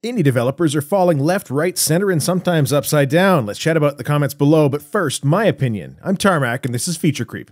Indie developers are falling left, right, center, and sometimes upside down. Let's chat about the comments below, but first, my opinion. I'm Tarmack, and this is Feature Creep.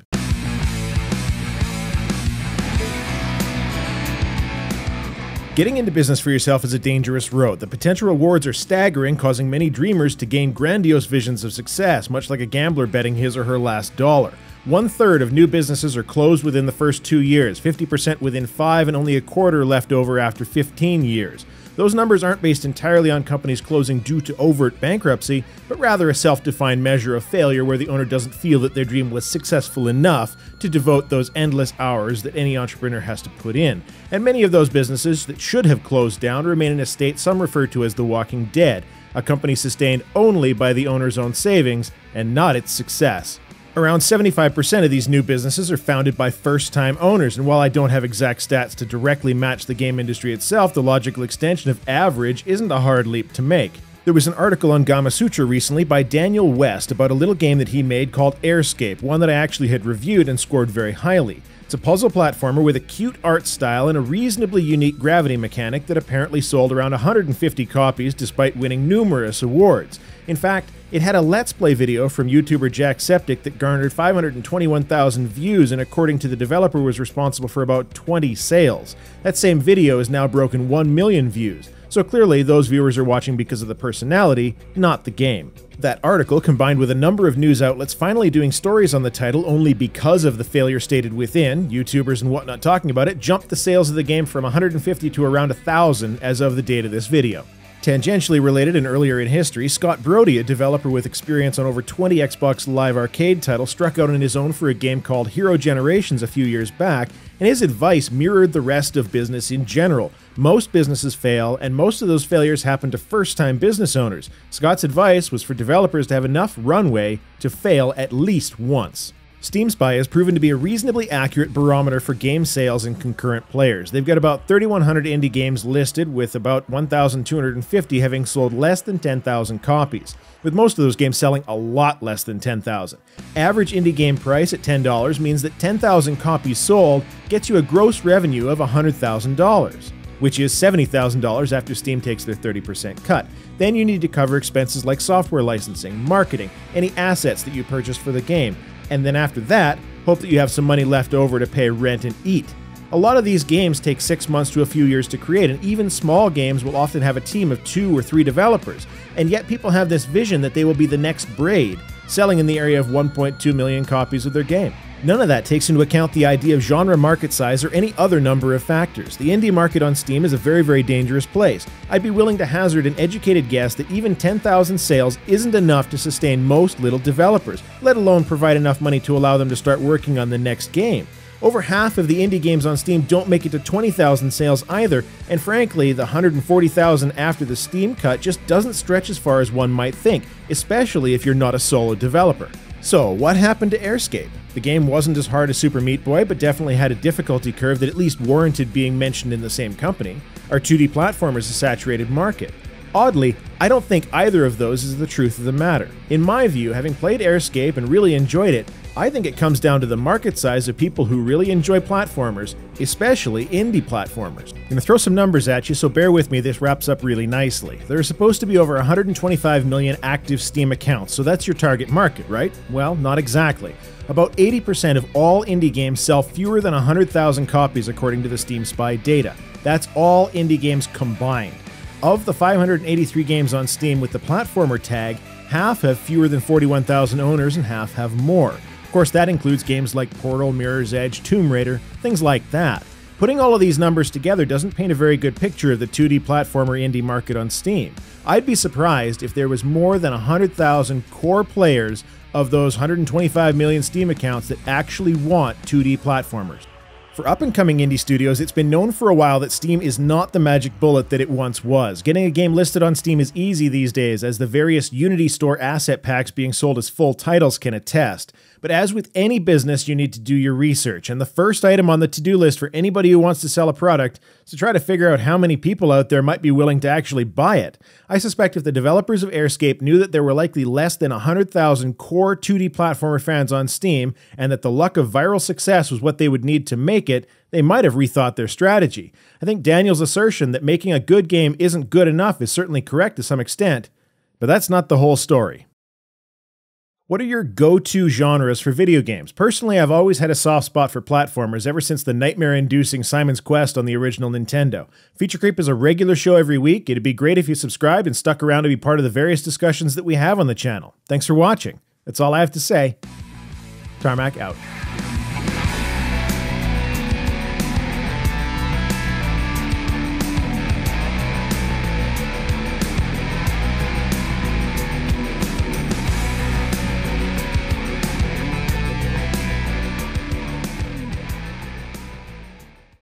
Getting into business for yourself is a dangerous road. The potential rewards are staggering, causing many dreamers to gain grandiose visions of success, much like a gambler betting his or her last dollar. 1/3 of new businesses are closed within the first 2 years, 50% within 5, and only a quarter left over after 15 years. Those numbers aren't based entirely on companies closing due to overt bankruptcy, but rather a self-defined measure of failure where the owner doesn't feel that their dream was successful enough to devote those endless hours that any entrepreneur has to put in. And many of those businesses that should have closed down remain in a state some refer to as the walking dead, a company sustained only by the owner's own savings and not its success. Around 75% of these new businesses are founded by first-time owners, and while I don't have exact stats to directly match the game industry itself, the logical extension of average isn't a hard leap to make. There was an article on Gamasutra recently by Daniel West about a little game that he made called Airscape, one that I actually had reviewed and scored very highly. It's a puzzle platformer with a cute art style and a reasonably unique gravity mechanic that apparently sold around 150 copies despite winning numerous awards. In fact, it had a Let's Play video from YouTuber Jacksepticeye that garnered 521,000 views and according to the developer was responsible for about 20 sales. That same video has now broken 1 million views, so clearly those viewers are watching because of the personality, not the game. That article, combined with a number of news outlets finally doing stories on the title only because of the failure stated within, YouTubers and whatnot talking about it, jumped the sales of the game from 150 to around 1,000 as of the date of this video. Tangentially related and earlier in history, Scott Brody, a developer with experience on over 20 Xbox Live Arcade titles, struck out on his own for a game called Hero Generations a few years back, and his advice mirrored the rest of business in general. Most businesses fail, and most of those failures happen to first-time business owners. Scott's advice was for developers to have enough runway to fail at least once. Steamspy has proven to be a reasonably accurate barometer for game sales and concurrent players. They've got about 3,100 indie games listed, with about 1,250 having sold less than 10,000 copies, with most of those games selling a lot less than 10,000. Average indie game price at $10 means that 10,000 copies sold gets you a gross revenue of $100,000. Which is $70,000 after Steam takes their 30% cut. Then you need to cover expenses like software licensing, marketing, any assets that you purchase for the game, and then after that, hope that you have some money left over to pay rent and eat. A lot of these games take 6 months to a few years to create, and even small games will often have a team of 2 or 3 developers, and yet people have this vision that they will be the next Braid, selling in the area of 1.2 million copies of their game. None of that takes into account the idea of genre market size or any other number of factors. The indie market on Steam is a very, very dangerous place. I'd be willing to hazard an educated guess that even 10,000 sales isn't enough to sustain most little developers, let alone provide enough money to allow them to start working on the next game. Over half of the indie games on Steam don't make it to 20,000 sales either, and frankly, the 140,000 after the Steam cut just doesn't stretch as far as one might think, especially if you're not a solo developer. So, what happened to Airscape? The game wasn't as hard as Super Meat Boy, but definitely had a difficulty curve that at least warranted being mentioned in the same company. Are 2D platformers a saturated market? Oddly, I don't think either of those is the truth of the matter. In my view, having played Airscape and really enjoyed it, I think it comes down to the market size of people who really enjoy platformers, especially indie platformers. I'm going to throw some numbers at you, so bear with me, this wraps up really nicely. There are supposed to be over 125 million active Steam accounts, so that's your target market, right? Well, not exactly. About 80% of all indie games sell fewer than 100,000 copies according to the Steamspy data. That's all indie games combined. Of the 583 games on Steam with the platformer tag, half have fewer than 41,000 owners and half have more. Of course, that includes games like Portal, Mirror's Edge, Tomb Raider, things like that. Putting all of these numbers together doesn't paint a very good picture of the 2D platformer indie market on Steam. I'd be surprised if there was more than 100,000 core players of those 125 million Steam accounts that actually want 2D platformers. For up-and-coming indie studios, it's been known for a while that Steam is not the magic bullet that it once was. Getting a game listed on Steam is easy these days, as the various Unity Store asset packs being sold as full titles can attest. But as with any business, you need to do your research, and the first item on the to-do list for anybody who wants to sell a product is to try to figure out how many people out there might be willing to actually buy it. I suspect if the developers of Airscape knew that there were likely less than 100,000 core 2D platformer fans on Steam, and that the luck of viral success was what they would need to make it, They might have rethought their strategy. I think Daniel's assertion that making a good game isn't good enough is certainly correct to some extent, but that's not the whole story. What are your go-to genres for video games? Personally, I've always had a soft spot for platformers ever since the nightmare-inducing Simon's Quest on the original Nintendo. Feature Creep is a regular show every week. It'd be great if you subscribed and stuck around to be part of the various discussions that we have on the channel. Thanks for watching. That's all I have to say. Tarmack out.